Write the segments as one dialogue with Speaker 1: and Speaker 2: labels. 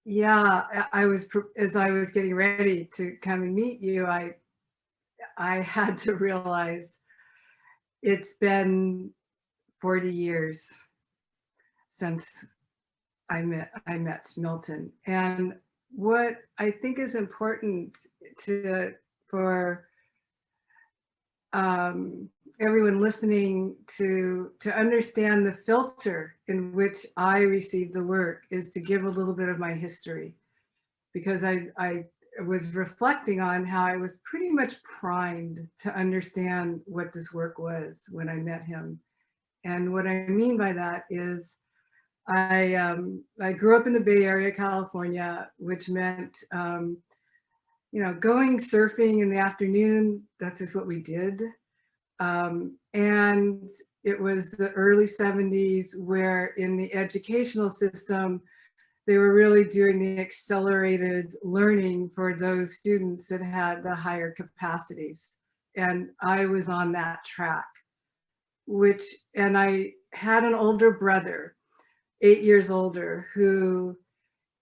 Speaker 1: Yeah, as I was getting ready to come and meet you, I had to realize it's been 40 years since I met Milton. And what I think is important to for everyone listening to understand the filter in which I receive the work is to give a little bit of my history, because I was reflecting on how I was pretty much primed to understand what this work was when I met him. And what I mean by that is I grew up in the Bay Area, California, which meant going surfing in the afternoon. That's just what we did. And it was the early 70s, where in the educational system, they were really doing the accelerated learning for those students that had the higher capacities. And I was on that track, and I had an older brother, 8 years older, who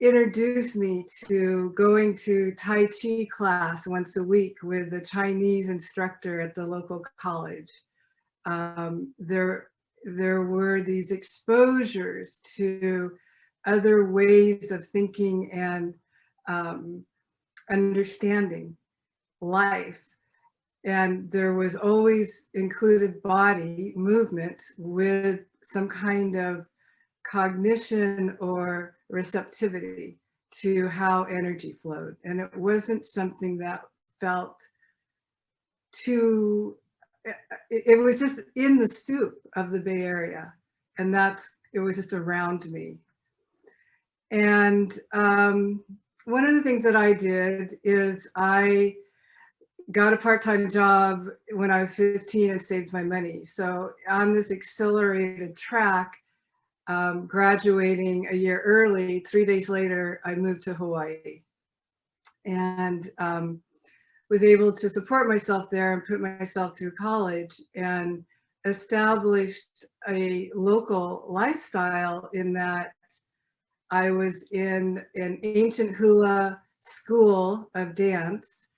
Speaker 1: introduced me to going to Tai Chi class once a week with a Chinese instructor at the local college. There were these exposures to other ways of thinking and understanding life. And there was always included body movement with some kind of cognition or receptivity to how energy flowed. And it wasn't something that felt too, it was just in the soup of the Bay Area. And it was just around me. And one of the things that I did is I got a part-time job when I was 15 and saved my money. So on this accelerated track, graduating a year early, 3 days later, I moved to Hawaii, and was able to support myself there and put myself through college and established a local lifestyle in that I was in an ancient hula school of dance,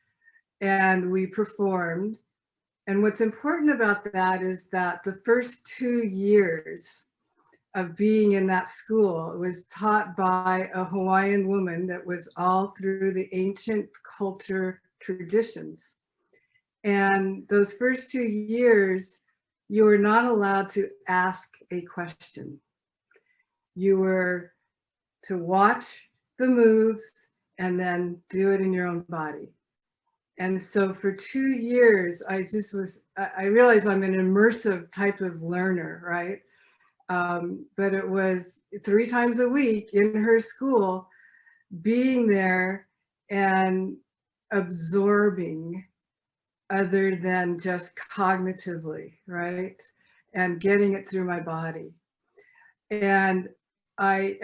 Speaker 1: and we performed. And what's important about that is that the first 2 years of being in that school was taught by a Hawaiian woman that was all through the ancient culture traditions. And those first 2 years, you were not allowed to ask a question. You were to watch the moves and then do it in your own body. And so for 2 years, I realized I'm an immersive type of learner, right? But it was 3 times a week in her school, being there and absorbing other than just cognitively, right? And getting it through my body. And I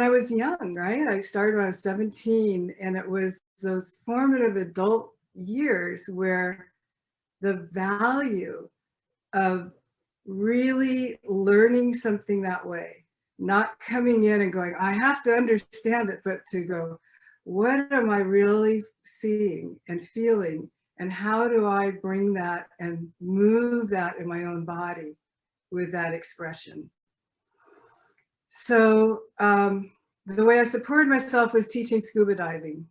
Speaker 1: was young, right? I started when I was 17, and it was those formative adult years where the value of really learning something that way, not coming in and going, I have to understand it, but to go, what am I really seeing and feeling? And how do I bring that and move that in my own body with that expression? So the way I supported myself was teaching scuba diving.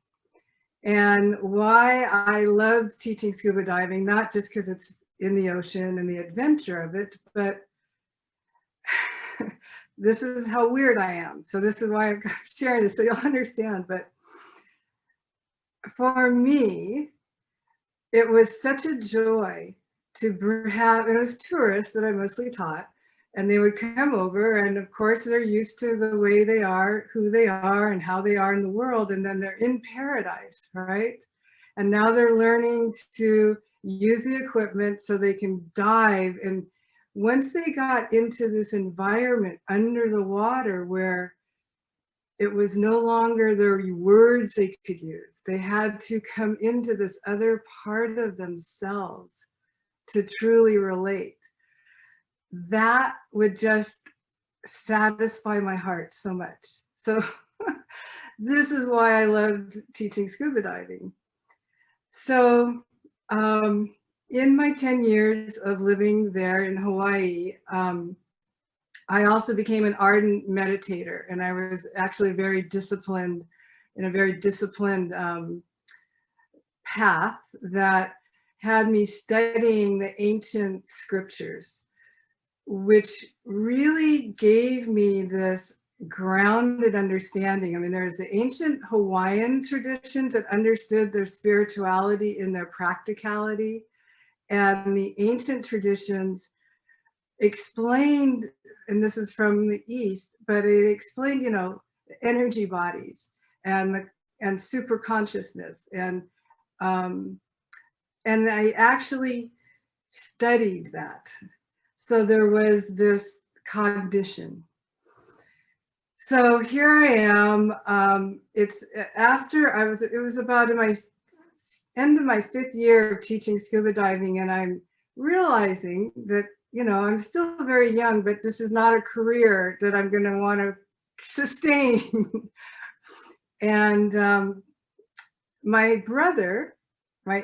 Speaker 1: And why I loved teaching scuba diving, not just because it's in the ocean and the adventure of it, but this is how weird I am. So this is why I'm sharing this, so you'll understand. But for me, it was such a joy to have, and it was tourists that I mostly taught, and they would come over, and of course they're used to the way they are, who they are, and how they are in the world, and then they're in paradise, right? And now they're learning to use the equipment so they can dive. And once they got into this environment under the water where it was no longer the words they could use, they had to come into this other part of themselves to truly relate. That would just satisfy my heart so much. So this is why I loved teaching scuba diving. So in my 10 years of living there in Hawaii, I also became an ardent meditator, and I was actually very disciplined, in a very disciplined path that had me studying the ancient scriptures, which really gave me this grounded understanding. I mean, there's the ancient Hawaiian traditions that understood their spirituality in their practicality, and the ancient traditions explained, and this is from the East, but it explained, you know, energy bodies and super consciousness, um, and I actually studied that. So there was this cognition. So here I am. It's after it was about in my end of my 5th year of teaching scuba diving, and I'm realizing that, you know, I'm still very young, but this is not a career that I'm going to want to sustain. And my brother, my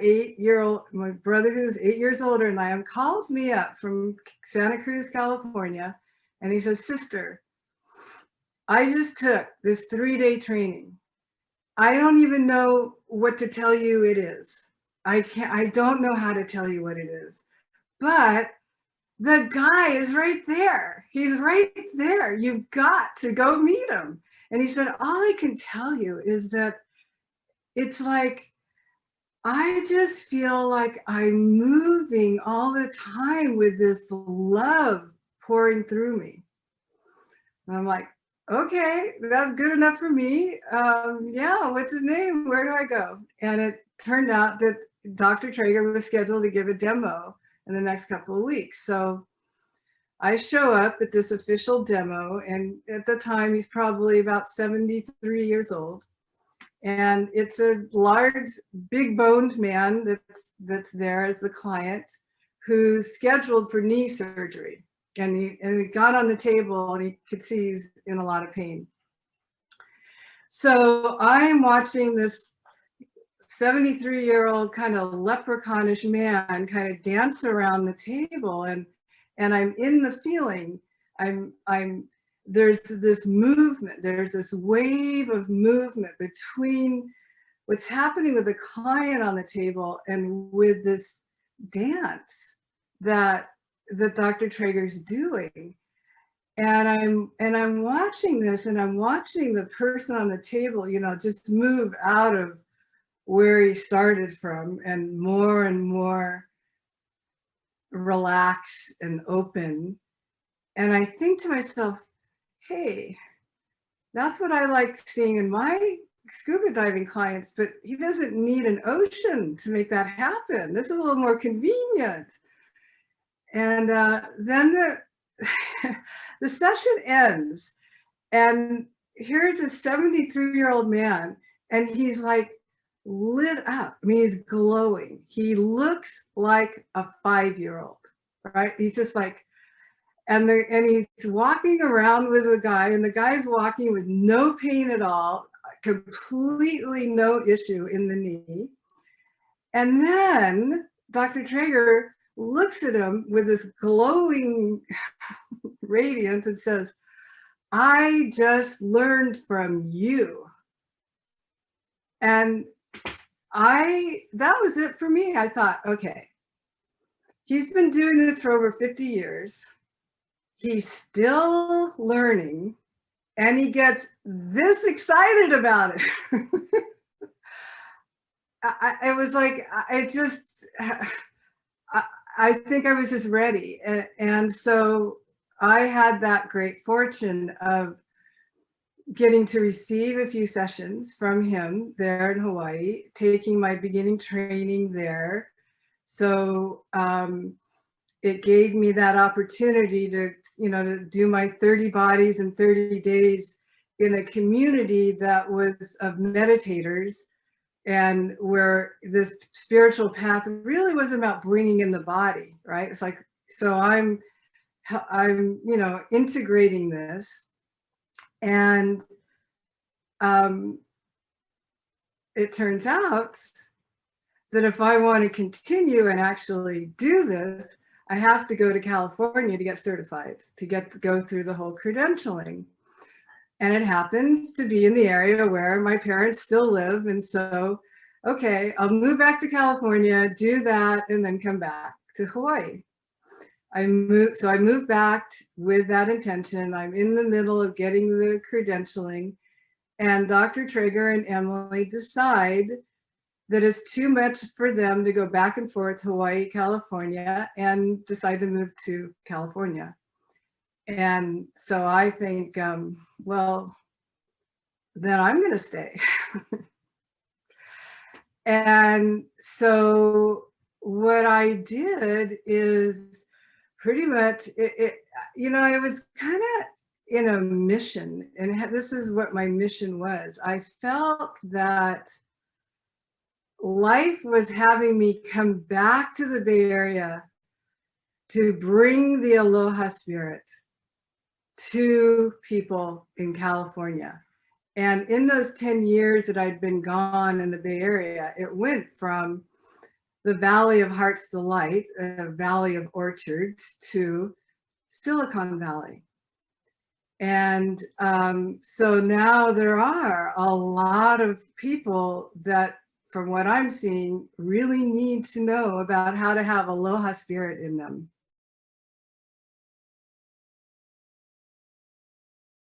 Speaker 1: brother who's 8 years older than I am, calls me up from Santa Cruz, California, and he says, "Sister, I just took this 3-day training. I don't even know what to tell you it is. I don't know how to tell you what it is, but the guy is right there. He's right there. You've got to go meet him." And he said, "All I can tell you is that it's like, I just feel like I'm moving all the time with this love pouring through me." And I'm like, "Okay, that's good enough for me. Yeah, what's his name? Where do I go?" And it turned out that Dr. Trager was scheduled to give a demo in the next couple of weeks. So I show up at this official demo, and at the time he's probably about 73 years old. And it's a large, big boned man that's there as the client, who's scheduled for knee surgery. And he got on the table and he could see he's in a lot of pain. So I'm watching this 73-year-old kind of leprechaunish man kind of dance around the table, and I'm in the feeling. There's this movement, there's this wave of movement between what's happening with the client on the table and with this dance that Dr. Trager's doing. And I'm watching this, and I'm watching the person on the table, you know, just move out of where he started from and more relax and open. And I think to myself, hey, that's what I like seeing in my scuba diving clients, but he doesn't need an ocean to make that happen. This is a little more convenient. And then the session ends, and here's a 73-year-old man, and he's like lit up. I mean, he's glowing. He looks like a 5-year-old, right? He's just like, and he's walking around with the guy, and the guy's walking with no pain at all, completely no issue in the knee. And then Dr. Trager looks at him with this glowing radiance and says, "I just learned from you." And that was it for me. I thought, okay, he's been doing this for over 50 years. He's still learning, and he gets this excited about it. It was like, I think I was just ready. And so I had that great fortune of getting to receive a few sessions from him there in Hawaii, taking my beginning training there. So it gave me that opportunity to, you know, to do my 30 bodies in 30 days in a community that was of meditators, and where this spiritual path really was about bringing in the body, right? It's like, so I'm, you know, integrating this. And it turns out that if I want to continue and actually do this, I have to go to California to get certified, to go through the whole credentialing. And it happens to be in the area where my parents still live. And so, okay, I'll move back to California, do that, and then come back to Hawaii. I moved back with that intention. I'm in the middle of getting the credentialing, and Dr. Trager and Emily decide that it's too much for them to go back and forth Hawaii, California, and decide to move to California. And so I think, well, then I'm going to stay. And so what I did is pretty much, I was kind of in a mission, and this is what my mission was. I felt that life was having me come back to the Bay Area to bring the aloha spirit to people in California. And in those 10 years that I'd been gone in the Bay Area, it went from the Valley of Heart's Delight, a valley of orchards, to Silicon Valley. And so now there are a lot of people that, from what I'm seeing, really need to know about how to have aloha spirit in them.